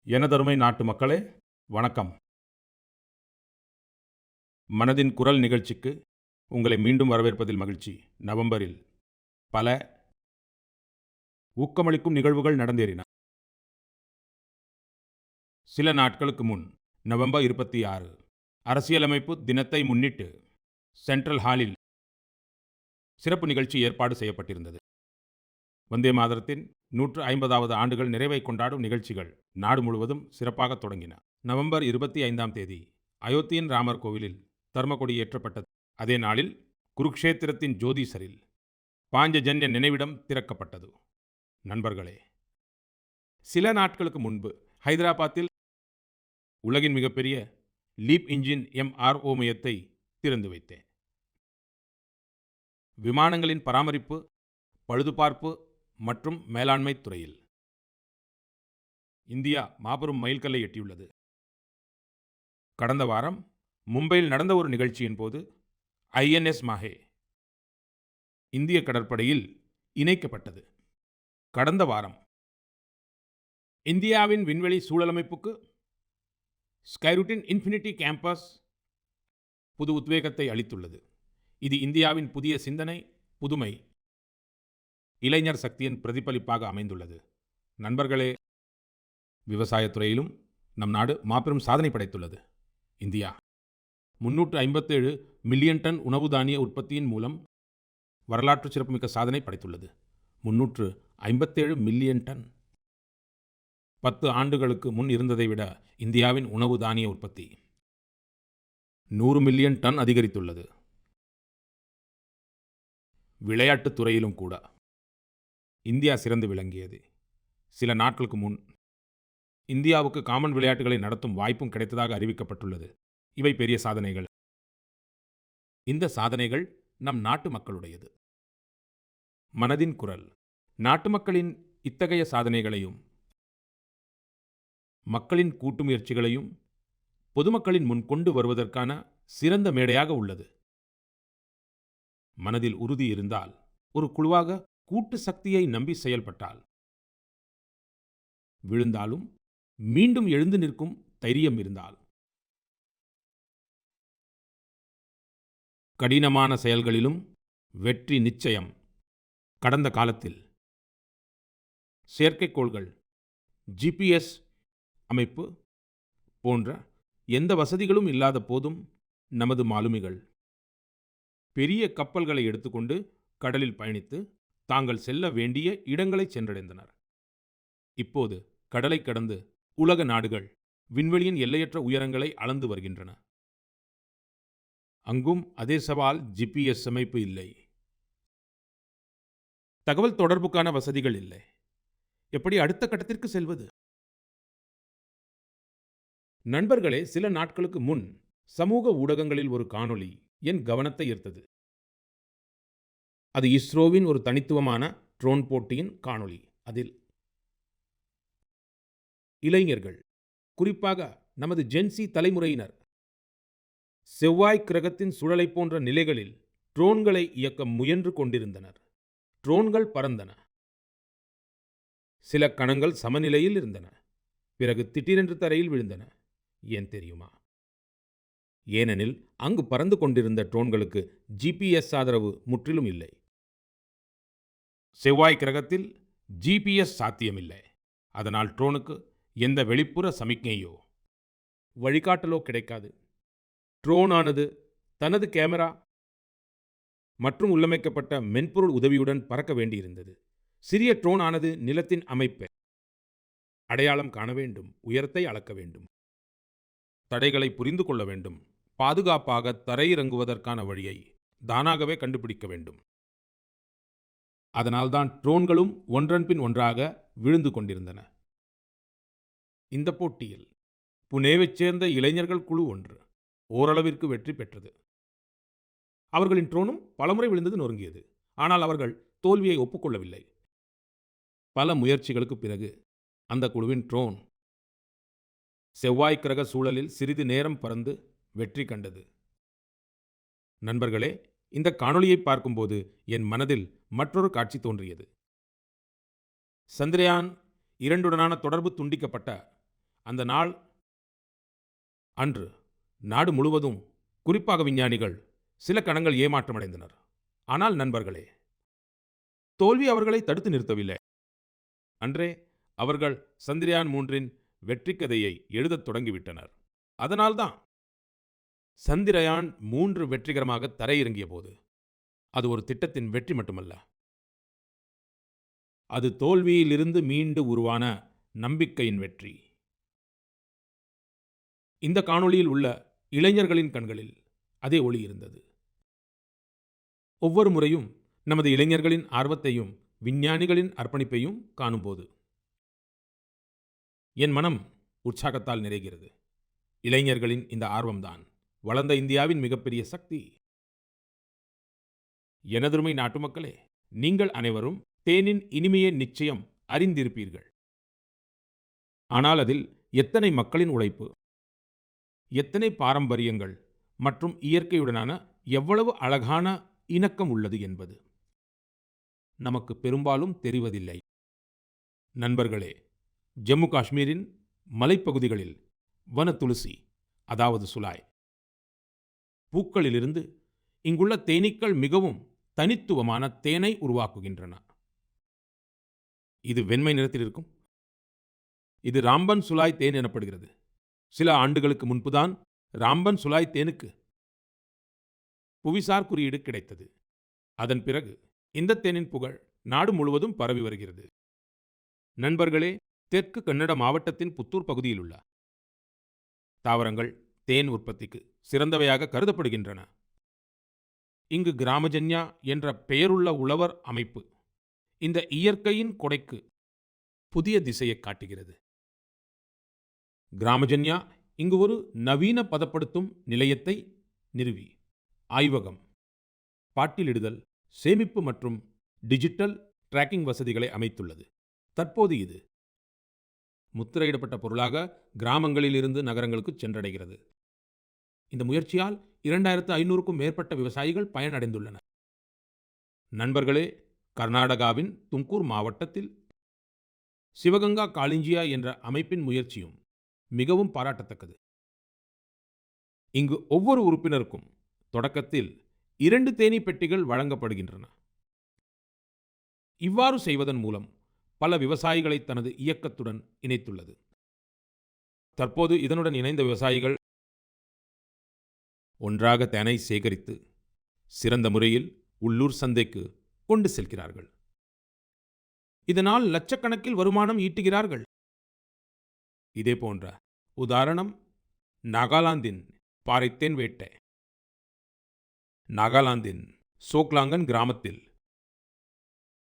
எனதருமை நாட்டு மக்களே, வணக்கம். மனதின் குரல் நிகழ்ச்சிக்கு உங்களை மீண்டும் வரவேற்பதில் மகிழ்ச்சி. நவம்பரில் பல ஊக்கமளிக்கும் நிகழ்வுகள் நடந்தேறின. சில நாட்களுக்கு முன் நவம்பர் 26 அரசியலமைப்பு தினத்தை முன்னிட்டு சென்ட்ரல் ஹாலில் சிறப்பு நிகழ்ச்சி ஏற்பாடு செய்யப்பட்டிருந்தது. வந்தே மாதரத்தின் 150வது ஆண்டுகள் நிறைவை கொண்டாடும் நிகழ்ச்சிகள் நாடு முழுவதும் சிறப்பாக தொடங்கின. நவம்பர் 25ஆம் தேதி அயோத்தியின் ராமர் கோவிலில் தர்மகொடி ஏற்றப்பட்டது. அதே நாளில் குருக்ஷேத்திரத்தின் ஜோதிசரில் பாஞ்சஜன்ய நினைவிடம் திறக்கப்பட்டது. நண்பர்களே, சில நாட்களுக்கு முன்பு ஹைதராபாத்தில் உலகின் மிகப்பெரிய லீப் இன்ஜின் MRO மையத்தை திறந்து வைத்தேன். விமானங்களின் பராமரிப்பு, பழுதுபார்ப்பு மற்றும் மேலாண்மை துறையில் இந்தியா மாபெரும் மைல்கல்லை எட்டியுள்ளது. கடந்த வாரம் மும்பையில் நடந்த ஒரு நிகழ்ச்சியின் போது INS மாஹே இந்திய கடற்படையில் இணைக்கப்பட்டது. கடந்த வாரம் இந்தியாவின் விண்வெளி சூழலமைப்புக்கு ஸ்கைரூட்டின் இன்ஃபினிட்டி கேம்பஸ் புது உத்வேகத்தை அளித்துள்ளது. இது இந்தியாவின் புதிய சிந்தனை, புதுமை, இளைஞர் சக்தியின் பிரதிபலிப்பாக அமைந்துள்ளது. நண்பர்களே, விவசாயத்துறையிலும் நம் நாடு மாபெரும் சாதனை படைத்துள்ளது. இந்தியா 357 மில்லியன் டன் உணவு தானிய உற்பத்தியின் மூலம் வரலாற்று சிறப்புமிக்க சாதனை படைத்துள்ளது. 357 மில்லியன் டன். 10 ஆண்டுகளுக்கு முன் இருந்ததை விட இந்தியாவின் உணவு தானிய உற்பத்தி 100 மில்லியன் டன் அதிகரித்துள்ளது. விளையாட்டுத் துறையிலும் கூட இந்தியா சிறந்து விளங்கியது. சில நாட்களுக்கு முன் இந்தியாவுக்கு காமன் விளையாட்டுகளை நடத்தும் வாய்ப்பும் கிடைத்ததாக அறிவிக்கப்பட்டுள்ளது. இவை பெரிய சாதனைகள். இந்த சாதனைகள் நம் நாட்டு மக்களுடையது. மனதின் குரல் நாட்டு மக்களின் இத்தகைய சாதனைகளையும் மக்களின் கூட்டு முயற்சிகளையும் பொதுமக்களின் முன் கொண்டு வருவதற்கான சிறந்த மேடையாக உள்ளது. மனதில் உறுதி இருந்தால், ஒரு குழுவாக கூட்டு சக்தியை நம்பி செயல்பட்டால், விழுந்தாலும் மீண்டும் எழுந்து நிற்கும் தைரியம் இருந்தால், கடினமான செயல்களிலும் வெற்றி நிச்சயம். கடந்த காலத்தில் செயற்கைக்கோள்கள், GPS அமைப்பு போன்ற எந்த வசதிகளும் இல்லாத போதும் நமது மாலுமிகள் பெரிய கப்பல்களை எடுத்துக்கொண்டு கடலில் பயணித்து தாங்கள் செல்ல வேண்டிய இடங்களை சென்றடைந்தனர். இப்போது கடலை கடந்து உலக நாடுகள் விண்வெளியின் எல்லையற்ற உயரங்களை அளந்து வருகின்றன. அங்கும் அதே சவால், GPS அமைப்பு இல்லை. தகவல் தொடர்புக்கான வசதிகள் இல்லை. எப்படி அடுத்த கட்டத்திற்கு செல்வது? நண்பர்களே, சில நாட்களுக்கு முன் சமூக ஊடகங்களில் ஒரு காணொளி என் கவனத்தை ஈர்த்தது. அது இஸ்ரோவின் ஒரு தனித்துவமான ட்ரோன் போட்டியின் காணொளி. அதில் இளைஞர்கள், குறிப்பாக நமது ஜென்சி தலைமுறையினர், செவ்வாய் கிரகத்தின் சுழலை போன்ற நிலைகளில் ட்ரோன்களை இயக்க முயன்று கொண்டிருந்தனர். ட்ரோன்கள் பறந்தன. சில கணங்கள் சமநிலையில் இருந்தன. பிறகு திடீரென்று தரையில் விழுந்தன. ஏன் தெரியுமா? ஏனெனில் அங்கு பறந்து கொண்டிருந்த ட்ரோன்களுக்கு GPS ஆதரவு முற்றிலும் இல்லை. செவ்வாய் கிரகத்தில் GPS சாத்தியமில்லை. அதனால் ட்ரோனுக்கு எந்த வெளிப்புற சமிக்ஞையோ வழிகாட்டலோ கிடைக்காது. ட்ரோனானது தனது கேமரா மற்றும் உள்ளமைக்கப்பட்ட மென்பொருள் உதவியுடன் பறக்க வேண்டியிருந்தது. சிறிய ட்ரோன் ஆனது நிலத்தின் அமைப்பை அடையாளம் காண வேண்டும், உயரத்தை அளக்க வேண்டும், தடைகளை புரிந்து கொள்ள வேண்டும், பாதுகாப்பாக தரையிறங்குவதற்கான வழியை தானாகவே கண்டுபிடிக்க வேண்டும். அதனால்தான் ட்ரோன்களும் ஒன்றன் பின் ஒன்றாக விழுந்து கொண்டிருந்தன. இந்த போட்டியில் புனேவைச் சேர்ந்த இளைஞர்கள் குழு ஒன்று ஓரளவிற்கு வெற்றி பெற்றது. அவர்களின் ட்ரோனும் பலமுறை விழுந்தது, நொறுங்கியது. ஆனால் அவர்கள் தோல்வியை ஒப்புக்கொள்ளவில்லை. பல முயற்சிகளுக்கு பிறகு அந்த குழுவின் ட்ரோன் செவ்வாய் கிரக சூழலில் சிறிது நேரம் பறந்து வெற்றி கண்டது. நண்பர்களே, இந்த காணொளியை பார்க்கும்போது என் மனதில் மற்றொரு காட்சி தோன்றியது. சந்திரயான் 2உடனான தொடர்பு துண்டிக்கப்பட்ட அந்த நாள் அன்று நாடு முழுவதும், குறிப்பாக விஞ்ஞானிகள், சில கணங்கள் ஏமாற்றமடைந்தனர். ஆனால் நண்பர்களே, தோல்வி அவர்களை தடுத்து நிறுத்தவில்லை. அன்றே அவர்கள் சந்திரயான் 3இன் வெற்றி கதையை எழுதத் தொடங்கிவிட்டனர். அதனால்தான் சந்திரயான் 3 வெற்றிகரமாக தரையிறங்கிய போது அது ஒரு திட்டத்தின் வெற்றி மட்டுமல்ல, அது தோல்வியிலிருந்து மீண்டு உருவான நம்பிக்கையின் வெற்றி. இந்த காணொளியில் உள்ள இளைஞர்களின் கண்களில் அதே ஒளி இருந்தது. ஒவ்வொரு முறையும் நமது இளைஞர்களின் ஆர்வத்தையும் விஞ்ஞானிகளின் அர்ப்பணிப்பையும் காணும்போது என் மனம் உற்சாகத்தால் நிறைகிறது. இளைஞர்களின் இந்த ஆர்வம்தான் வளர்ந்த இந்தியாவின் மிகப்பெரிய சக்தி. எனதருமை நாட்டுமக்களே, நீங்கள் அனைவரும் தேனின் இனிமையை நிச்சயம் அறிந்திருப்பீர்கள். ஆனால் அதில் எத்தனை மக்களின் உழைப்பு, எத்தனை பாரம்பரியங்கள் மற்றும் இயற்கையுடனான எவ்வளவு அழகான இணக்கம் உள்ளது என்பது நமக்கு பெரும்பாலும் தெரிவதில்லை. நண்பர்களே, ஜம்மு காஷ்மீரின் மலைப்பகுதிகளில் வன துளசி, அதாவது சுலாய் பூக்களிலிருந்து இங்குள்ள தேனீக்கள் மிகவும் தனித்துவமான தேனை உருவாக்குகின்றன. இது வெண்மை நிறத்தில் இருக்கும். இது ராம்பன் சுலாய் தேன் எனப்படுகிறது. சில ஆண்டுகளுக்கு முன்புதான் ராம்பன் சுலாய் தேனுக்கு புவிசார் குறியீடு கிடைத்தது. அதன் பிறகு இந்த தேனின் புகழ் நாடு முழுவதும் பரவி வருகிறது. நண்பர்களே, தெற்கு கன்னட மாவட்டத்தின் புத்தூர் பகுதியில் உள்ள தாவரங்கள் தேன் உற்பத்திக்கு சிறந்தவையாக கருதப்படுகின்றன. இங்கு கிராமஜன்யா என்ற பெயருள்ள உழவர் அமைப்பு இந்த இயற்கையின் கொடைக்கு புதிய திசையை காட்டுகிறது. கிராமஜன்யா இங்கு ஒரு நவீன பதப்படுத்தும் நிலையத்தை நிறுவி ஆய்வகம், பாட்டிலிடுதல், சேமிப்பு மற்றும் டிஜிட்டல் டிராக்கிங் வசதிகளை அமைத்துள்ளது. தற்போது இது முத்திரையிடப்பட்ட பொருளாக கிராமங்களில் இருந்து நகரங்களுக்கு சென்றடைகிறது. இந்த முயற்சியால் 2500க்கும் மேற்பட்ட விவசாயிகள் பயனடைந்துள்ளனர். நண்பர்களே, கர்நாடகாவின் தும்கூர் மாவட்டத்தில் சிவகங்கா காளிஞ்சியா என்ற அமைப்பின் முயற்சியும் மிகவும் பாராட்டத்தக்கது. இங்கு ஒவ்வொரு உறுப்பினருக்கும் தொடக்கத்தில் 2 தேனீ பெட்டிகள் வழங்கப்படுகின்றன. இவ்வாறு செய்வதன் மூலம் பல விவசாயிகளை தனது இயக்கத்துடன் இணைத்துள்ளது. தற்போது இதனுடன் இணைந்த விவசாயிகள் ஒன்றாக தேனை சேகரித்து சிறந்த முறையில் உள்ளூர் சந்தைக்கு கொண்டு செல்கிறார்கள். இதனால் லட்சக்கணக்கில் வருமானம் ஈட்டுகிறார்கள். இதே போன்ற உதாரணம் நாகாலாந்தின் பாறைத்தேன் வேட்டை. நாகாலாந்தின் சோக்லாங்கன் கிராமத்தில்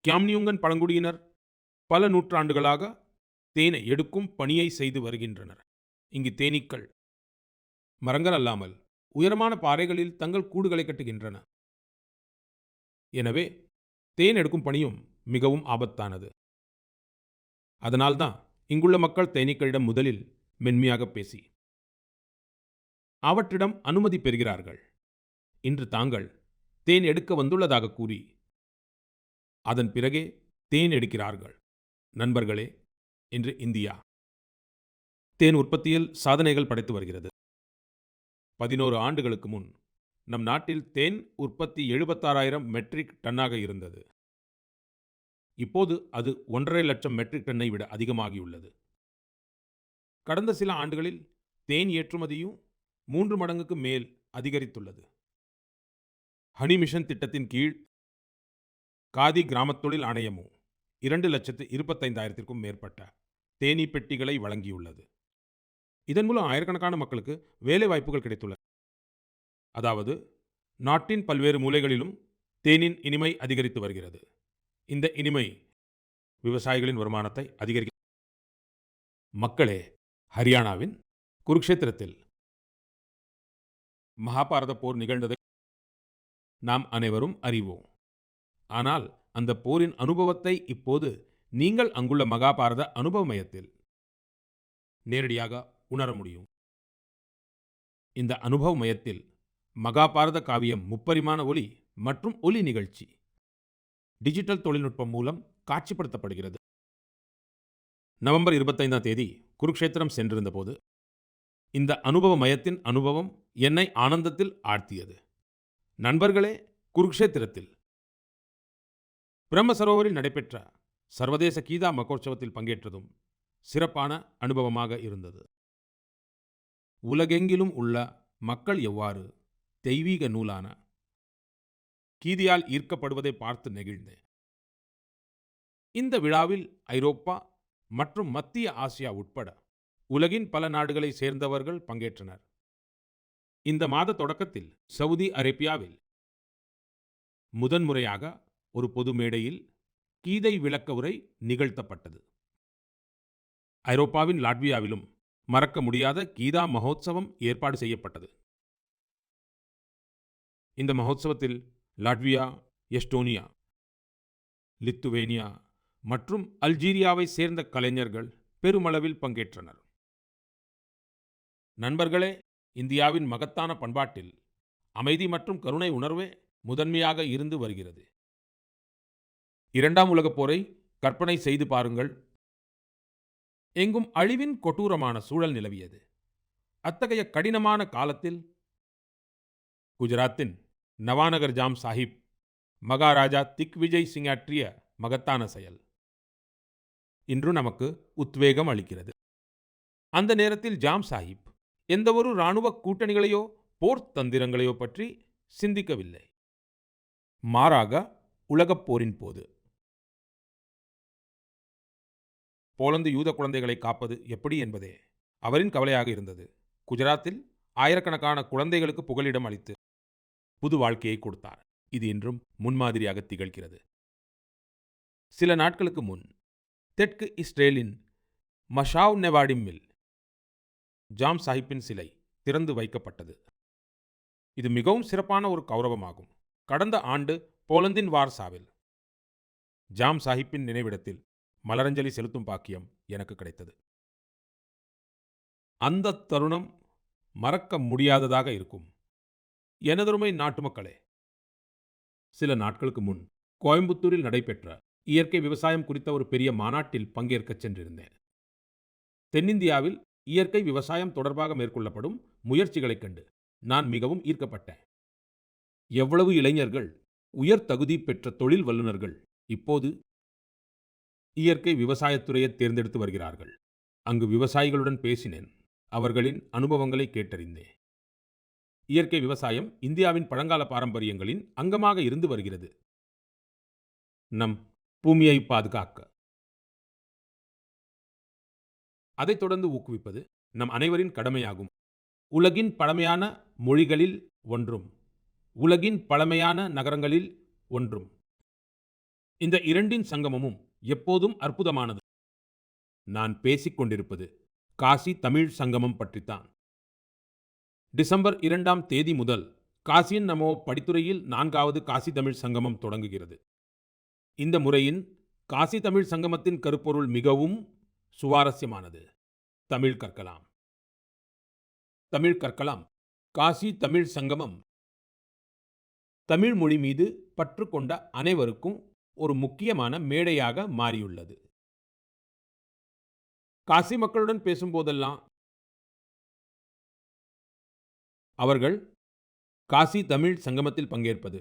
கியாம்னியுங்கன் பழங்குடியினர் பல நூற்றாண்டுகளாக தேனை எடுக்கும் பணியை செய்து வருகின்றனர். இங்கு தேனீக்கள் மரங்கள் அல்லாமல் உயரமான பாறைகளில் தங்கள் கூடுகளை கட்டுகின்றன. எனவே தேன் எடுக்கும் பணியும் மிகவும் ஆபத்தானது. அதனால்தான் இங்குள்ள மக்கள் தேனீக்களிடம் முதலில் மென்மையாக பேசி அவற்றிடம் அனுமதி பெறுகிறார்கள். இன்று தாங்கள் தேன் எடுக்க வந்துள்ளதாக கூறி அதன் பிறகே தேன் எடுக்கிறார்கள். நண்பர்களே, இன்று இந்தியா தேன் உற்பத்தியில் சாதனைகள் படைத்து வருகிறது. 11 ஆண்டுகளுக்கு முன் நம் நாட்டில் தேன் உற்பத்தி 76,000 மெட்ரிக் டன்னாக இருந்தது. இப்போது அது 1,50,000 லட்சம் மெட்ரிக் டன்னை விட அதிகமாகியுள்ளது. கடந்த சில ஆண்டுகளில் தேன் ஏற்றுமதியும் 3 மடங்குக்கு மேல் அதிகரித்துள்ளது. ஹனி மிஷன் திட்டத்தின் கீழ் காதி கிராமத் தொழில் ஆணையமும் 2,25,000க்கும் மேற்பட்ட தேனீ பெட்டிகளை வழங்கியுள்ளது. இதன் மூலம் ஆயிரக்கணக்கான மக்களுக்கு வேலை வாய்ப்புகள் கிடைத்துள்ளன. அதாவது நாட்டின் பல்வேறு மூலைகளிலும் தேனின் இனிமை அதிகரித்து வருகிறது. இந்த இனிமை விவசாயிகளின் வருமானத்தை அதிகரிக்க. மக்களே, ஹரியானாவின் குருக்ஷேத்திரத்தில் மகாபாரத போர் நிகழ்ந்ததை நாம் அனைவரும் அறிவோம். ஆனால் அந்த போரின் அனுபவத்தை இப்போது நீங்கள் அங்குள்ள மகாபாரத அனுபவ மையத்தில் நேரடியாக உணர முடியும். இந்த அனுபவ மையத்தில் மகாபாரத காவியம் முப்பரிமாண ஒலி மற்றும் ஒலி நிகழ்ச்சி டிஜிட்டல் தொழில்நுட்பம் மூலம் காட்சிப்படுத்தப்படுகிறது. நவம்பர் 25ஆம் தேதி குருக்ஷேத்திரம் சென்றிருந்தபோது இந்த அனுபவ மயத்தின் அனுபவம் என்னை ஆனந்தத்தில் ஆழ்த்தியது. நண்பர்களே, குருக்ஷேத்திரத்தில் பிரம்ம சரோவரில் நடைபெற்ற சர்வதேச கீதா மகோற்சவத்தில் பங்கேற்றதும் சிறப்பான அனுபவமாக இருந்தது. உலகெங்கிலும் உள்ள மக்கள் எவ்வாறு தெய்வீக நூலான கீதையால் ஈர்க்கப்படுவதை பார்த்து நெகிழ்ந்தேன். இந்த விழாவில் ஐரோப்பா மற்றும் மத்திய ஆசியா உட்பட உலகின் பல நாடுகளை சேர்ந்தவர்கள் பங்கேற்றனர். இந்த மாத தொடக்கத்தில் சவுதி அரேபியாவில் முதன்முறையாக ஒரு பொது மேடையில் கீதை விளக்க உரை நிகழ்த்தப்பட்டது. ஐரோப்பாவின் லாட்வியாவிலும் மறக்க முடியாத கீதா மகோத்சவம் ஏற்பாடு செய்யப்பட்டது. இந்த மகோத்சவத்தில் லாட்வியா, எஸ்டோனியா, லித்துவேனியா மற்றும் அல்ஜீரியாவை சேர்ந்த கலைஞர்கள் பெருமளவில் பங்கேற்றனர். நண்பர்களே, இந்தியாவின் மகத்தான பண்பாட்டில் அமைதி மற்றும் கருணை உணர்வே முதன்மையாக இருந்து வருகிறது. 2ஆம் உலகப் போரை கற்பனை செய்து பாருங்கள். எங்கும் அழிவின் கொடூரமான சூழல் நிலவியது. அத்தகைய கடினமான காலத்தில் குஜராத்தின் நவாநகர் ஜாம் சாஹிப் மகாராஜா திக்விஜய் சிங் ஆற்றிய மகத்தான செயல் இன்று நமக்கு உத்வேகம் அளிக்கிறது. அந்த நேரத்தில் ஜாம் சாஹிப் எந்தவொரு இராணுவ கூட்டணிகளையோ போர் தந்திரங்களையோ பற்றி சிந்திக்கவில்லை. மாறாக உலகப் போரின் போது போலந்து யூத குழந்தைகளை காப்பது எப்படி என்பதே அவரின் கவலையாக இருந்தது. குஜராத்தில் ஆயிரக்கணக்கான குழந்தைகளுக்கு புகலிடம் அளித்து புது வாழ்க்கையை கொடுத்தார். இது இன்றும் முன்மாதிரியாக திகழ்கிறது. சில நாட்களுக்கு முன் தெற்கு இஸ்ரேலின் மஷாவ் நெவாடிமில் ஜாம் சாஹிப்பின் சிலை திறந்து வைக்கப்பட்டது. இது மிகவும் சிறப்பான ஒரு கௌரவமாகும். கடந்த ஆண்டு போலந்தின் வார்சாவில் ஜாம் சாஹிப்பின் நினைவிடத்தில் மலரஞ்சலி செலுத்தும் பாக்கியம் எனக்கு கிடைத்தது. அந்த தருணம் மறக்க முடியாததாக இருக்கும். எனதருமை நாட்டு மக்களே, சில நாட்களுக்கு முன் கோயம்புத்தூரில் நடைபெற்ற இயற்கை விவசாயம் குறித்த ஒரு பெரிய மாநாட்டில் பங்கேற்க சென்றிருந்தேன். தென்னிந்தியாவில் இயற்கை விவசாயம் தொடர்பாக மேற்கொள்ளப்படும் முயற்சிகளைக் கண்டு நான் மிகவும் ஈர்க்கப்பட்டேன். எவ்வளவு இளைஞர்கள், உயர் தகுதி பெற்ற தொழில் வல்லுநர்கள் இப்போது இயற்கை விவசாயத்துறையை தேர்ந்தெடுத்து வருகிறார்கள். அங்கு விவசாயிகளுடன் பேசினேன். அவர்களின் அனுபவங்களை கேட்டறிந்தேன். இயற்கை விவசாயம் இந்தியாவின் பழங்கால பாரம்பரியங்களின் அங்கமாக இருந்து வருகிறது. நம் பூமியை பாதுகாக்க அதைத் தொடர்ந்து ஊக்குவிப்பது நம் அனைவரின் கடமையாகும். உலகின் பழமையான மொழிகளில் ஒன்றும் உலகின் பழமையான நகரங்களில் ஒன்றும் இந்த இரண்டின் சங்கமமும் எப்போதும் அற்புதமானது. நான் பேசிக் கொண்டிருப்பது காசி தமிழ் சங்கமம் பற்றித்தான். டிசம்பர் 2ஆம் தேதி முதல் காசியின் நமோ படித்துறையில் 4வது காசி தமிழ் சங்கமம் தொடங்குகிறது. இந்த முறையின் காசி தமிழ் சங்கமத்தின் கருப்பொருள் மிகவும் சுவாரஸ்யமானது. தமிழ் கற்கலாம். தமிழ் கற்கலாம். காசி தமிழ் சங்கமம் தமிழ் மொழி மீது பற்று கொண்ட அனைவருக்கும் ஒரு முக்கியமான மேடையாக மாறியுள்ளது. காசி மக்களுடன் பேசும்போதெல்லாம் அவர்கள் காசி தமிழ் சங்கமத்தில் பங்கேற்பது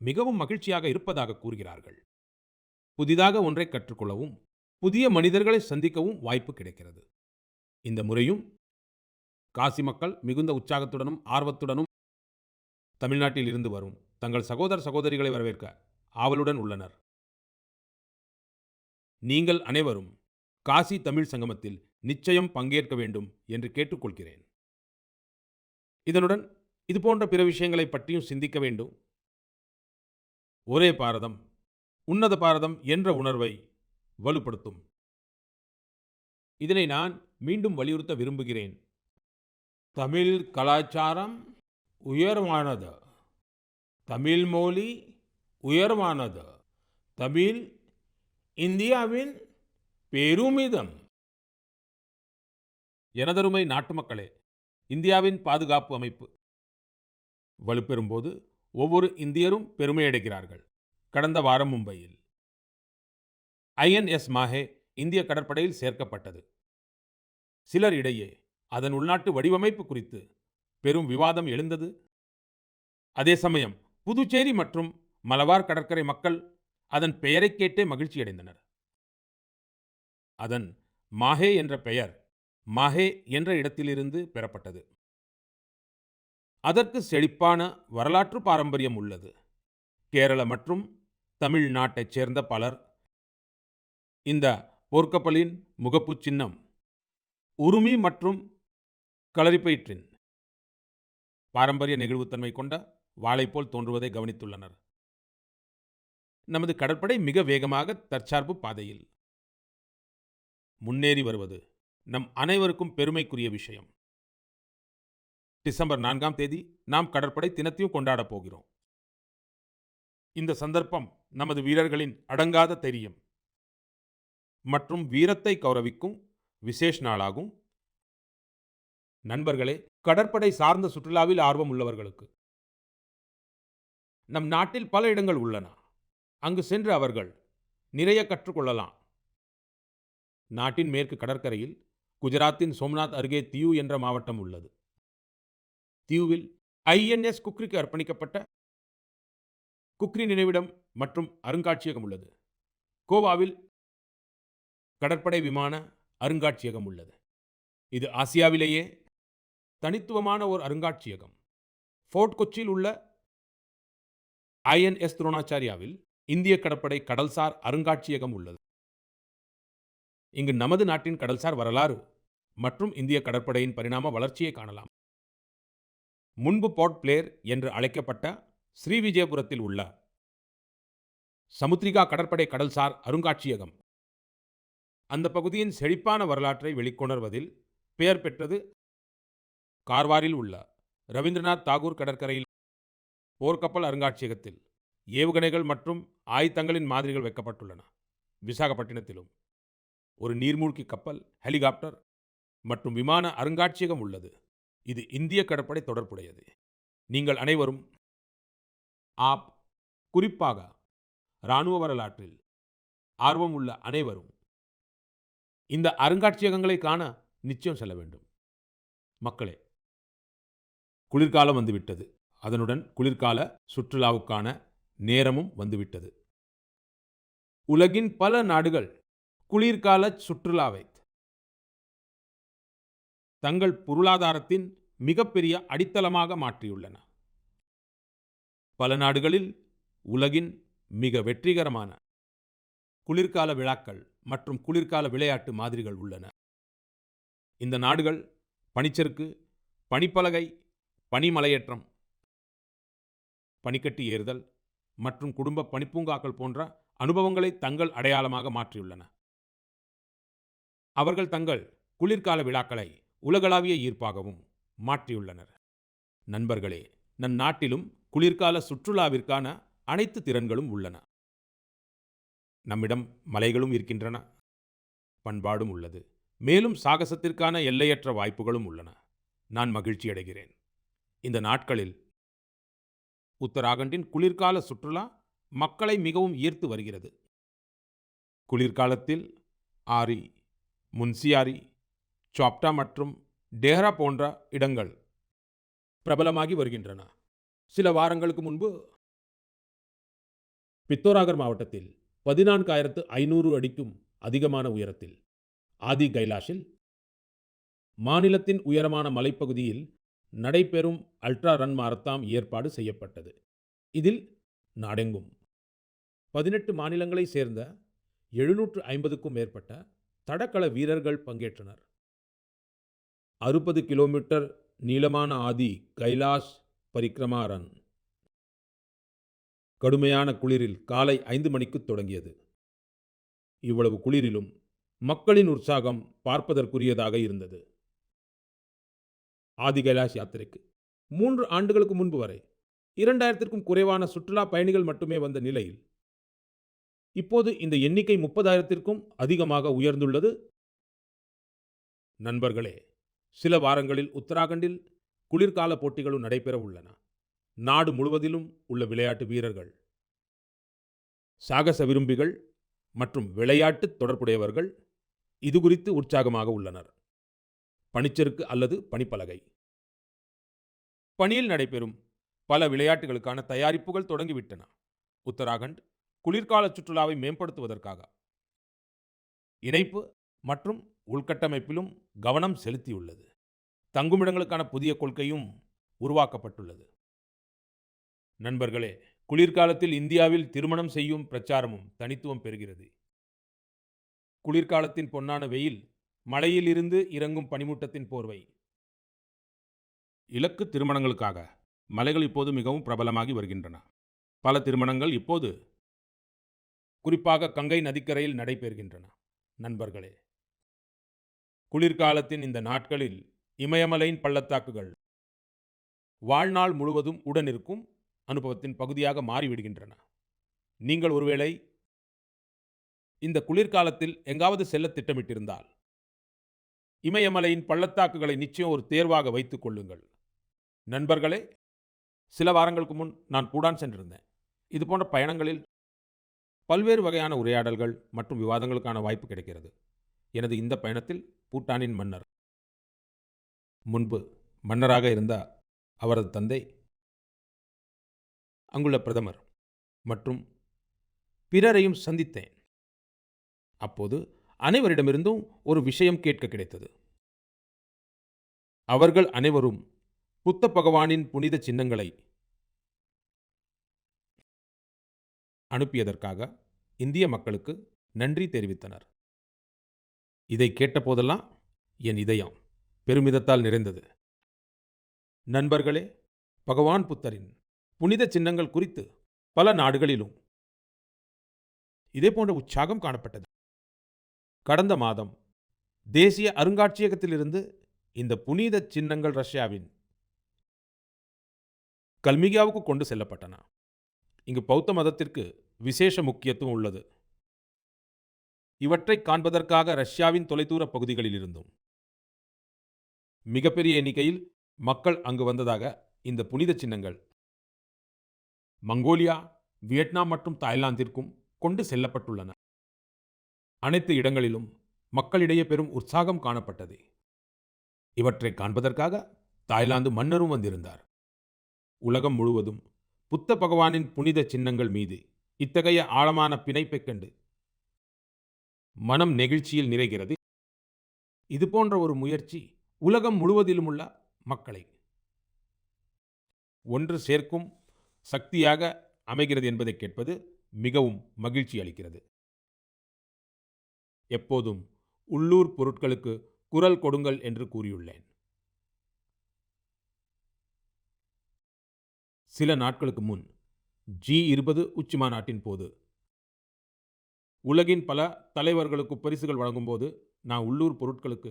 மிகவும் மகிழ்ச்சியாக இருப்பதாக கூறுகிறார்கள். புதிதாக ஒன்றை கற்றுக்கொள்ளவும் புதிய மனிதர்களை சந்திக்கவும் வாய்ப்பு கிடைக்கிறது. இந்த முறையும் காசி மக்கள் மிகுந்த உற்சாகத்துடனும் ஆர்வத்துடனும் தமிழ்நாட்டில் இருந்து வரும் தங்கள் சகோதர சகோதரிகளை வரவேற்க ஆவலுடன் உள்ளனர். நீங்கள் அனைவரும் காசி தமிழ் சங்கமத்தில் நிச்சயம் பங்கேற்க வேண்டும் என்று கேட்டுக்கொள்கிறேன். இதனுடன் இதுபோன்ற பிற விஷயங்களை பற்றியும் சிந்திக்க வேண்டும். ஒரே பாரதம், உன்னத பாரதம் என்ற உணர்வை வலுப்படுத்தும். இதனை நான் மீண்டும் வலியுறுத்த விரும்புகிறேன். தமிழ் கலாச்சாரம் உயர்வானது. தமிழ் மொழி உயர்வானது. தமிழ் இந்தியாவின் பெருமிதம். எனதருமை நாட்டு மக்களே, இந்தியாவின் பாதுகாப்பு அமைப்பு வலுப்பெறும்போது ஒவ்வொரு இந்தியரும் பெருமையடைகிறார்கள். கடந்த வாரம் மும்பையில் INS மாஹே இந்திய கடற்படையில் சேர்க்கப்பட்டது. சிலர் இடையே அதன் உள்நாட்டு வடிவமைப்பு குறித்து பெரும் விவாதம் எழுந்தது. அதே சமயம் புதுச்சேரி மற்றும் மலபார் கடற்கரை மக்கள் அதன் பெயரைக் கேட்டே மகிழ்ச்சியடைந்தனர். அதன் மாஹே என்ற பெயர் மாஹே என்ற இடத்திலிருந்து பெறப்பட்டது. அதற்கு செழிப்பான வரலாற்று பாரம்பரியம் உள்ளது. கேரள மற்றும் தமிழ்நாட்டைச் சேர்ந்த பலர் இந்த போர்க்கப்பலின் முகப்புச் சின்னம் உருமி மற்றும் களரிப்பயிற்றின் பாரம்பரிய நெகிழ்வுத்தன்மை கொண்ட வாளை போல் தோன்றுவதை கவனித்துள்ளனர். நமது கடற்படை மிக வேகமாக தற்சார்பு பாதையில் முன்னேறி வருவது நம் அனைவருக்கும் பெருமைக்குரிய விஷயம். டிசம்பர் 4ஆம் தேதி நாம் கடற்படை தினத்தையும் கொண்டாடப் போகிறோம். இந்த சந்தர்ப்பம் நமது வீரர்களின் அடங்காத தைரியம் மற்றும் வீரத்தை கௌரவிக்கும் விசேஷ நாளாகும். நண்பர்களே, கடற்படை சார்ந்த சுற்றுலாவில் ஆர்வம் உள்ளவர்களுக்கு நம் நாட்டில் பல இடங்கள் உள்ளன. அங்கு சென்று அவர்கள் நிறைய கற்றுக்கொள்ளலாம். நாட்டின் மேற்கு கடற்கரையில் குஜராத்தின் சோம்நாத் அருகே தியூ என்ற மாவட்டம் உள்ளது. தியூவில் ஐஎன்எஸ் குக்ரிக்கு அர்ப்பணிக்கப்பட்ட குக்ரி நினைவிடம் மற்றும் அருங்காட்சியகம் உள்ளது. கோவாவில் கடற்படை விமான அருங்காட்சியகம் உள்ளது. இது ஆசியாவிலேயே தனித்துவமான ஒரு அருங்காட்சியகம். ஃபோர்ட் கொச்சியில் உள்ள ஐஎன்எஸ் துரோணாச்சாரியாவில் இந்திய கடற்படை கடல்சார் அருங்காட்சியகம் உள்ளது. இங்கு நமது நாட்டின் கடல்சார் வரலாறு மற்றும் இந்திய கடற்படையின் பரிணாம வளர்ச்சியை காணலாம். முன்பு போர்ட் பிளேர் என்று அழைக்கப்பட்ட ஸ்ரீவிஜயபுரத்தில் உள்ள சமுத்ரிகா கடற்படை கடல்சார் அருங்காட்சியகம் அந்த பகுதியின் செழிப்பான வரலாற்றை வெளிக்கொணர்வதில் பெயர் பெற்றது. கார்வாரில் உள்ள ரவீந்திரநாத் தாகூர் கடற்கரையில் போர்க்கப்பல் அருங்காட்சியகத்தில் ஏவுகணைகள் மற்றும் ஆயுதங்களின் மாதிரிகள் வைக்கப்பட்டுள்ளன. விசாகப்பட்டினத்திலும் ஒரு நீர்மூழ்கி கப்பல், ஹெலிகாப்டர் மற்றும் விமான அருங்காட்சியகம் உள்ளது. இது இந்திய கடற்படை தொடர்புடையது. நீங்கள் அனைவரும் குறிப்பாக இராணுவ வரலாற்றில் ஆர்வம் உள்ள அனைவரும் இந்த அருங்காட்சியகங்களை காண நிச்சயம் செல்ல வேண்டும். மக்களே, குளிர்காலம் வந்துவிட்டது. அதனுடன் குளிர்கால சுற்றுலாவுக்கான நேரமும் வந்துவிட்டது. உலகின் பல நாடுகள் குளிர்கால சுற்றுலாவை தங்கள் பொருளாதாரத்தின் மிகப்பெரிய அடித்தளமாக மாற்றியுள்ளன. பல நாடுகளில் உலகின் மிக வெற்றிகரமான குளிர்கால விழாக்கள் மற்றும் குளிர்கால விளையாட்டு மாதிரிகள் உள்ளன. இந்த நாடுகள் பனிச்சறுக்கு, பனிப்பலகை, பனிமலையேற்றம், பனிக்கட்டி ஏறுதல் மற்றும் குடும்ப பனிப்பூங்காக்கள் போன்ற அனுபவங்களை தங்கள் அடையாளமாக மாற்றியுள்ளன. அவர்கள் தங்கள் குளிர்கால விழாக்களை உலகளாவிய ஈர்ப்பாகவும் மாற்றியுள்ளனர். நண்பர்களே, நம் நாட்டிலும் குளிர்கால சுற்றுலாவிற்கான அனைத்து திறன்களும் உள்ளன. நம்மிடம் மலைகளும் இருக்கின்றன, பண்பாடும் உள்ளது. மேலும் சாகசத்திற்கான எல்லையற்ற வாய்ப்புகளும் உள்ளன. நான் மகிழ்ச்சி அடைகிறேன். இந்த நாட்களில் உத்தராகண்டின் குளிர்கால சுற்றுலா மக்களை மிகவும் ஈர்த்து வருகிறது. குளிர்காலத்தில் ஆரி, முன்சியாரி, சாப்டா மற்றும் டேஹ்ரா போன்ற இடங்கள் பிரபலமாகி வருகின்றன. சில வாரங்களுக்கு முன்பு பித்தோராகர் மாவட்டத்தில் 14,500 அடிக்கும் அதிகமான உயரத்தில் ஆதி கைலாஷில் மாநிலத்தின் உயரமான மலைப்பகுதியில் நடைபெறும் அல்ட்ரா ரன் மாரத்தான் ஏற்பாடு செய்யப்பட்டது. இதில் நாடெங்கும் 18 மாநிலங்களைச் சேர்ந்த 750க்கும் மேற்பட்ட தடகள வீரர்கள் பங்கேற்றனர். 60 கிலோமீட்டர் நீளமான ஆதி கைலாஷ் பரிக்ரமா ரன் கடுமையான குளிரில் காலை 5 மணிக்கு தொடங்கியது. இவ்வளவு குளிரிலும் மக்களின் உற்சாகம் பார்ப்பதற்குரியதாக இருந்தது. ஆதி கைலாஷ் யாத்திரைக்கு 3 ஆண்டுகளுக்கு முன்பு வரை 2000க்கும் குறைவான சுற்றுலா பயணிகள் மட்டுமே வந்த நிலையில் இப்போது இந்த எண்ணிக்கை 30,000க்கும் அதிகமாக உயர்ந்துள்ளது. நண்பர்களே, சில வாரங்களில் உத்தராகண்டில் குளிர்கால போட்டிகளும் நடைபெற உள்ளன. நாடு முழுவதிலும் உள்ள விளையாட்டு வீரர்கள், சாகச விரும்பிகள் மற்றும் விளையாட்டு தொடர்புடையவர்கள் இது குறித்து உற்சாகமாக உள்ளனர். பனிச்சறுக்கு அல்லது பனிப்பலகை. பனியில் நடைபெறும் பல விளையாட்டுகளுக்கான தயாரிப்புகள் தொடங்கிவிட்டன. உத்தராகண்ட் குளிர்கால சுற்றுலாவை மேம்படுத்துவதற்காக இணைப்பு மற்றும் உள்கட்டமைப்பிலும் கவனம் செலுத்தியுள்ளது. தங்குமிடங்களுக்கான புதிய கொள்கையும் உருவாக்கப்பட்டுள்ளது. நண்பர்களே, குளிர்காலத்தில் இந்தியாவில் திருமணம் செய்யும் பிரச்சாரமும் தனித்துவம் பெறுகிறது. குளிர்காலத்தின் பொன்னான வெயில், மலையில் இருந்து இறங்கும் பனிமூட்டத்தின் போர்வை. இலக்கு திருமணங்களுக்காக மலைகள் இப்போது மிகவும் பிரபலமாகி வருகின்றன. பல திருமணங்கள் இப்போது குறிப்பாக கங்கை நதிக்கரையில் நடைபெறுகின்றன. நண்பர்களே, குளிர்காலத்தின் இந்த நாட்களில் இமயமலையின் பள்ளத்தாக்குகள் வாழ்நாள் முழுவதும் உடனிருக்கும் அனுபவத்தின் பகுதியாக மாறிவிடுகின்றன. நீங்கள் ஒருவேளை இந்த குளிர்காலத்தில் எங்காவது செல்ல திட்டமிட்டிருந்தால் இமயமலையின் பள்ளத்தாக்குகளை நிச்சயம் ஒரு தேர்வாக வைத்துக் கொள்ளுங்கள். நண்பர்களே, சில வாரங்களுக்கு முன் நான் பூடான் சென்றிருந்தேன். இது போன்ற பயணங்களில் பல்வேறு வகையான உரையாடல்கள் மற்றும் விவாதங்களுக்கான வாய்ப்பு கிடைக்கிறது. எனது இந்த பயணத்தில் பூட்டானின் மன்னர், முன்பு மன்னராக இருந்த அவரது தந்தை, அங்குள்ள பிரதமர் மற்றும் பிறரையும் சந்தித்தேன். அப்போது அனைவரிடமிருந்தும் ஒரு விஷயம் கேட்க கிடைத்தது. அவர்கள் அனைவரும் புத்த பகவானின் புனித சின்னங்களை அனுப்பியதற்காக இந்திய மக்களுக்கு நன்றி தெரிவித்தனர். இதை கேட்டபோதெல்லாம் என் இதயம் பெருமிதத்தால் நிறைந்தது. நண்பர்களே, பகவான் புத்தரின் புனித சின்னங்கள் குறித்து பல நாடுகளிலும் இதேபோன்ற உற்சாகம் காணப்பட்டது. கடந்த மாதம் தேசிய அருங்காட்சியகத்திலிருந்து இந்த புனித சின்னங்கள் ரஷ்யாவின் கல்மிகாவுக்கு கொண்டு செல்லப்பட்டன. இங்கு பௌத்த மதத்திற்கு விசேஷ முக்கியத்துவம் உள்ளது. இவற்றை காண்பதற்காக ரஷ்யாவின் தொலைதூர பகுதிகளில் இருந்தும் மிகப்பெரிய எண்ணிக்கையில் மக்கள் அங்கு வந்ததாக இந்த புனித சின்னங்கள் மங்கோலியா, வியட்நாம் மற்றும் தாய்லாந்திற்கும் கொண்டு செல்லப்பட்டுள்ளன. அனைத்து இடங்களிலும் மக்களிடையே பெரும் உற்சாகம் காணப்பட்டது. இவற்றை காண்பதற்காக தாய்லாந்து மன்னரும் வந்திருந்தார். உலகம் முழுவதும் புத்த பகவானின் புனித சின்னங்கள் மீது இத்தகைய ஆழமான பிணைப்பைக் கண்டு மனம் நெகிழ்ச்சியில் நிறைகிறது. இதுபோன்ற ஒரு முயற்சி உலகம் முழுவதிலும் உள்ள மக்களை ஒன்று சேர்க்கும் சக்தியாக அமைகிறது என்பதை கேட்பது மிகவும் மகிழ்ச்சி அளிக்கிறது. எப்போதும் உள்ளூர் பொருட்களுக்கு குரல் கொடுங்கள் என்று கூறியுள்ளேன். சில நாட்களுக்கு முன் G20 உச்சி மாநாட்டின் போது உலகின் பல தலைவர்களுக்கு பரிசுகள் வழங்கும்போது நான் உள்ளூர் பொருட்களுக்கு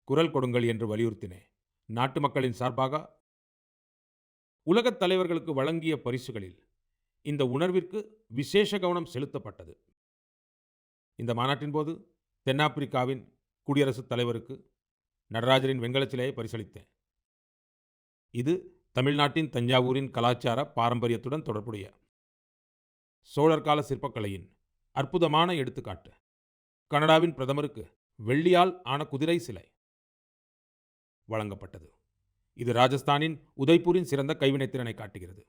குரல் கொடுங்கள் என்று வலியுறுத்தினேன். நாட்டு மக்களின் சார்பாக உலகத் தலைவர்களுக்கு வழங்கிய பரிசுகளில் இந்த உணர்விற்கு விசேஷ கவனம் செலுத்தப்பட்டது. இந்த மாநாட்டின் போது தென்னாப்பிரிக்காவின் குடியரசுத் தலைவருக்கு நடராஜரின் வெண்கலச் சிலையை பரிசளித்தேன். இது தமிழ்நாட்டின் தஞ்சாவூரின் கலாச்சார பாரம்பரியத்துடன் தொடர்புடைய சோழர் கால சிற்பக்கலையின் அற்புதமான எடுத்துக்காட்டு. கனடாவின் பிரதமருக்கு வெள்ளியால் ஆன குதிரை சிலை வழங்கப்பட்டது. இது ராஜஸ்தானின் உதய்பூரின் சிறந்த கைவினைத்திறனை காட்டுகிறது.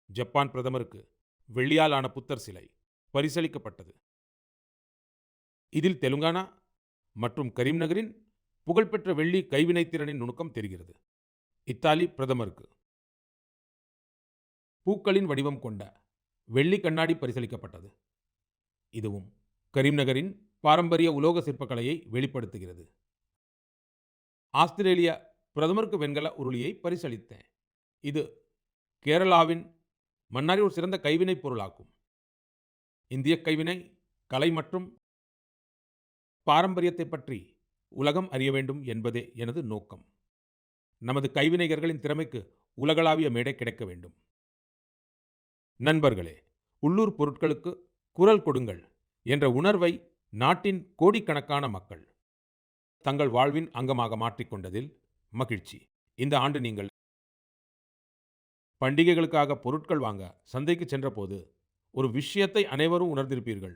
ஜப்பான் பிரதமருக்கு வெள்ளியால் ஆன புத்தர் சிலை பரிசளிக்கப்பட்டது. இதில் தெலுங்கானா மற்றும் கரீம்நகரின் புகழ்பெற்ற வெள்ளி கைவினைத்திறனின் நுணுக்கம் தெரிகிறது. இத்தாலி பிரதமருக்கு பூக்களின் வடிவம் கொண்ட வெள்ளி கண்ணாடி பரிசளிக்கப்பட்டது. இதுவும் கரீம்நகரின் பாரம்பரிய உலோக சிற்பக்கலையை வெளிப்படுத்துகிறது. ஆஸ்திரேலிய பிரதமருக்கு வெண்கல உருளியை பரிசளித்தேன். இது கேரளாவின் மன்னாரில் ஒரு சிறந்த கைவினைப் பொருளாகும். இந்திய கைவினை கலை மற்றும் பாரம்பரியத்தை பற்றி உலகம் அறிய வேண்டும் என்பதே எனது நோக்கம். நமது கைவினைஞர்களின் திறமைக்கு உலகளாவிய மேடை கிடைக்க வேண்டும். நண்பர்களே, உள்ளூர் பொருட்களுக்கு குரல் கொடுங்கள் என்ற உணர்வை நாட்டின் கோடிக்கணக்கான மக்கள் தங்கள் வாழ்வின் அங்கமாக மாற்றிக்கொண்டதில் மகிழ்ச்சி. இந்த ஆண்டு நீங்கள் பண்டிகைகளுக்காக பொருட்கள் வாங்க சந்தைக்கு சென்றபோது ஒரு விஷயத்தை அனைவரும் உணர்ந்திருப்பீர்கள்.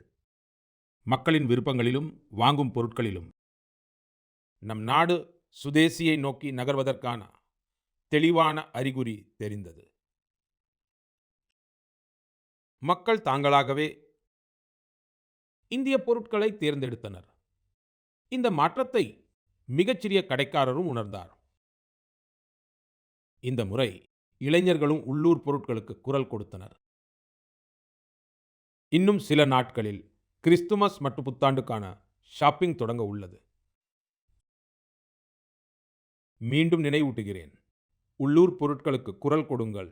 மக்களின் விருப்பங்களிலும் வாங்கும் பொருட்களிலும் நம் நாடு சுதேசியை நோக்கி நகர்வதற்கான தெளிவான அறிகுறி தெரிந்தது. மக்கள் தாங்களாகவே இந்திய பொருட்களை தேர்ந்தெடுத்தனர். இந்த மாற்றத்தை மிகச்சிறிய கடைக்காரரும் உணர்ந்தார். இந்த முறை இளைஞர்களும் உள்ளூர் பொருட்களுக்கு குரல் கொடுத்தனர். இன்னும் சில நாட்களில் கிறிஸ்துமஸ் மற்றும் புத்தாண்டுக்கான ஷாப்பிங் தொடங்க உள்ளது. மீண்டும் நினைவூட்டுகிறேன், உள்ளூர் பொருட்களுக்கு குரல் கொடுங்கள்.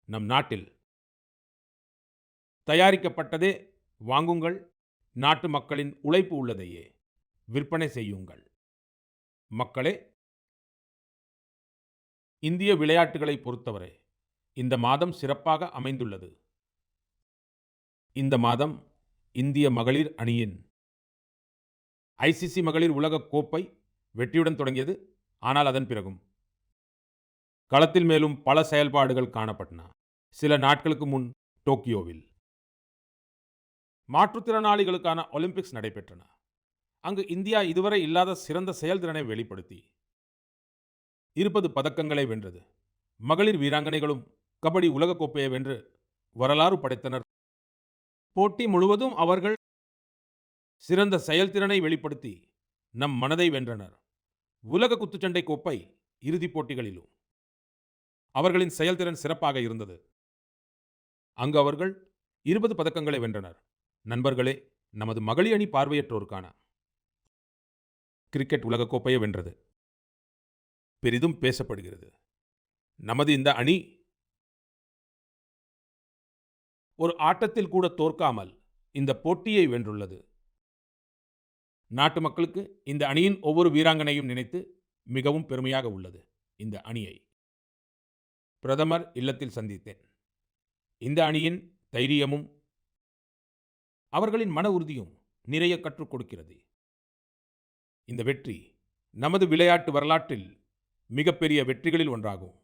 நம் நாட்டில் தயாரிக்கப்பட்டதே வாங்குங்கள். நாட்டு மக்களின் உழைப்பு உள்ளதையே விற்பனை செய்யுங்கள். மக்களே, இந்திய விளையாட்டுகளை பொறுத்தவரை இந்த மாதம் சிறப்பாக அமைந்துள்ளது. இந்த மாதம் இந்திய மகளிர் அணியின் ஐசிசி மகளிர் உலக கோப்பை வெற்றியுடன் தொடங்கியது. ஆனால் அதன் பிறகும் களத்தில் மேலும் பல செயல்பாடுகள் காணப்பட்டன. சில நாட்களுக்கு முன் டோக்கியோவில் மாற்றுத்திறனாளிகளுக்கான ஒலிம்பிக்ஸ் நடைபெற்றன. அங்கு இந்தியா இதுவரை இல்லாத சிறந்த செயல்திறனை வெளிப்படுத்தி 20 பதக்கங்களை வென்றது. மகளிர் வீராங்கனைகளும் கபடி உலகக்கோப்பையை வென்று வரலாறு படைத்தனர். போட்டி முழுவதும் அவர்கள் சிறந்த செயல்திறனை வெளிப்படுத்தி நம் மனதை வென்றனர். உலக குத்துச்சண்டை கோப்பை இறுதிப் போட்டிகளிலும் அவர்களின் செயல்திறன் சிறப்பாக இருந்தது. அங்கு அவர்கள் 20 பதக்கங்களை வென்றனர். நண்பர்களே, நமது மகளிர் அணி பார்வையற்றோருக்கான கிரிக்கெட் உலகக்கோப்பையை வென்றது. பெரிதும் பேசப்படுகிறது. நமது இந்த அணி ஒரு ஆட்டத்தில் கூட தோற்காமல் இந்த போட்டியை வென்றுள்ளது. நாட்டு மக்களுக்கு இந்த அணியின் ஒவ்வொரு வீராங்கனையும் நினைத்து மிகவும் பெருமையாக உள்ளது. இந்த அணியை பிரதமர் இல்லத்தில் சந்தித்தேன். இந்த அணியின் தைரியமும் அவர்களின் மன உறுதியும் நிறைய கற்றுக் கொடுக்கிறது. இந்த வெற்றி நமது விளையாட்டு வரலாற்றில் மிகப்பெரிய வெற்றிகளில் ஒன்றாகும்.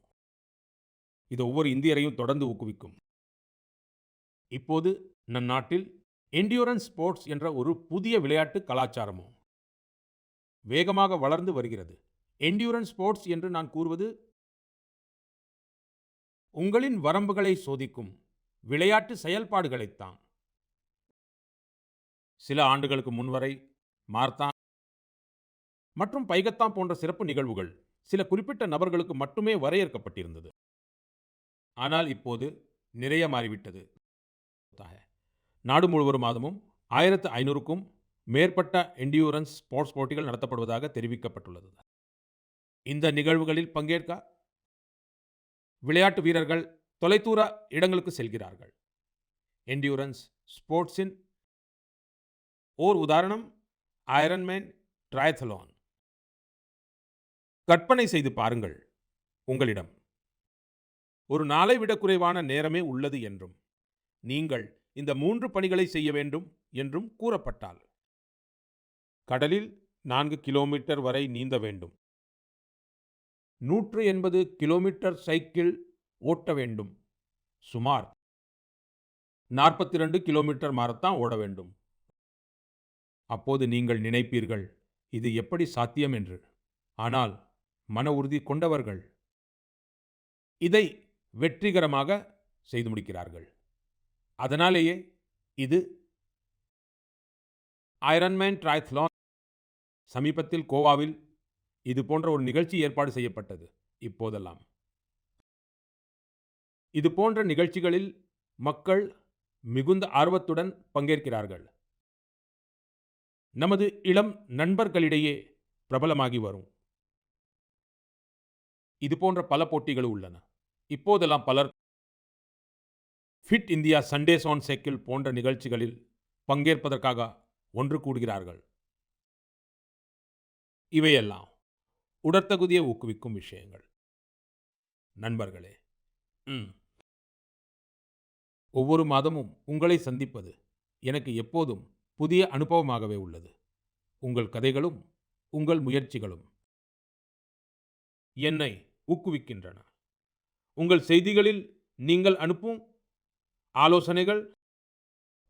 இது ஒவ்வொரு இந்தியரையும் தொடர்ந்து ஊக்குவிக்கும். இப்போது நம் நாட்டில் என்டியூரன்ஸ் ஸ்போர்ட்ஸ் என்ற ஒரு புதிய விளையாட்டு கலாச்சாரமும் வேகமாக வளர்ந்து வருகிறது. என்டியூரன்ஸ் ஸ்போர்ட்ஸ் என்று நான் கூறுவது உங்களின் வரம்புகளை சோதிக்கும் விளையாட்டு செயல்பாடுகளைத்தான். சில ஆண்டுகளுக்கு முன்வரை மார்த்தான் மற்றும் பைகத்தான் போன்ற சிறப்பு நிகழ்வுகள் சில குறிப்பிட்ட நபர்களுக்கு மட்டுமே வரையறுக்கப்பட்டிருந்தது. ஆனால் இப்போது நிறைய மாறிவிட்டது. நாடு முழுவதும் மாதமும் 1500க்கும் மேற்பட்ட என்டியூரன்ஸ் ஸ்போர்ட்ஸ் போட்டிகள் நடத்தப்படுவதாக தெரிவிக்கப்பட்டுள்ளது. இந்த நிகழ்வுகளில் பங்கேற்க விளையாட்டு வீரர்கள் தொலைதூர இடங்களுக்கு செல்கிறார்கள். என்டியூரன்ஸ் ஸ்போர்ட்ஸின் ஓர் உதாரணம் ஐரன்மேன் ட்ரையத்லான். கற்பனை செய்து பாருங்கள், உங்களிடம் ஒரு நாளை விட குறைவான நேரமே உள்ளது என்றும் நீங்கள் இந்த 3 பணிகளை செய்ய வேண்டும் என்றும் கூறப்பட்டால், கடலில் 4 கிலோமீட்டர் வரை நீந்த வேண்டும், 180 கிலோமீட்டர் சைக்கிள் ஓட்ட வேண்டும், சுமார் 42 கிலோமீட்டர் மாரத்தான் ஓட வேண்டும். அப்போது நீங்கள் நினைப்பீர்கள், இது எப்படி சாத்தியம் என்று. ஆனால் மன உறுதி கொண்டவர்கள் இதை வெற்றிகரமாக செய்து முடிக்கிறார்கள். அதனாலேயே இது ஐரன்மேன் ட்ரையத்லான். சமீபத்தில் கோவாவில் இது போன்ற ஒரு நிகழ்ச்சி ஏற்பாடு செய்யப்பட்டது. இப்போதெல்லாம் இது போன்ற நிகழ்ச்சிகளில் மக்கள் மிகுந்த ஆர்வத்துடன் பங்கேற்கிறார்கள். நமது இளம் நண்பர்களிடையே பிரபலமாகி வரும் இது போன்ற பல போட்டிகள் உள்ளன. இப்போதெல்லாம் பலர் fit India Sundays on cycle போன்ற நிகழ்ச்சிகளில் பங்கேற்பதற்காக ஒன்று கூடுகிறார்கள். இவையெல்லாம் உடற்தகுதியை ஊக்குவிக்கும் விஷயங்கள். நண்பர்களே, ஒவ்வொரு மாதமும் உங்களை சந்திப்பது எனக்கு எப்போதும் புதிய அனுபவமாகவே உள்ளது. உங்கள் கதைகளும் உங்கள் முயற்சிகளும் என்னை ஊக்குவிக்கின்றன. உங்கள் செய்திகளில் நீங்கள் அனுப்பும் ஆலோசனைகள்,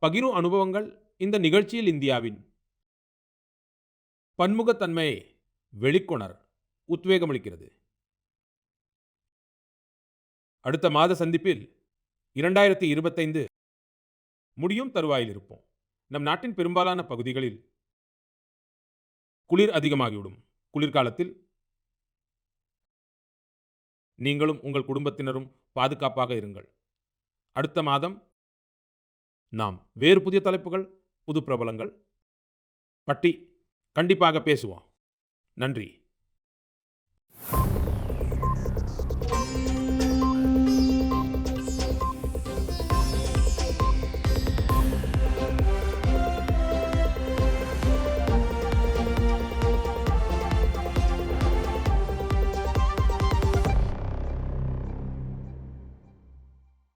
பகிரும் அனுபவங்கள் இந்த நிகழ்ச்சியில் இந்தியாவின் பன்முகத்தன்மையை வெளிக்கொணர் உத்வேகமளிக்கிறது. அடுத்த மாத சந்திப்பில் 2025 முடியும் தருவாயில் இருப்போம். நம் நாட்டின் பெரும்பாலான பகுதிகளில் குளிர் அதிகமாகிவிடும். குளிர்காலத்தில் நீங்களும் உங்கள் குடும்பத்தினரும் பாதுகாப்பாக இருங்கள். அடுத்த மாதம் நாம் வேறு புதிய தலைப்புகள், புது பிரபலங்கள் பற்றி கண்டிப்பாக பேசுவோம். நன்றி.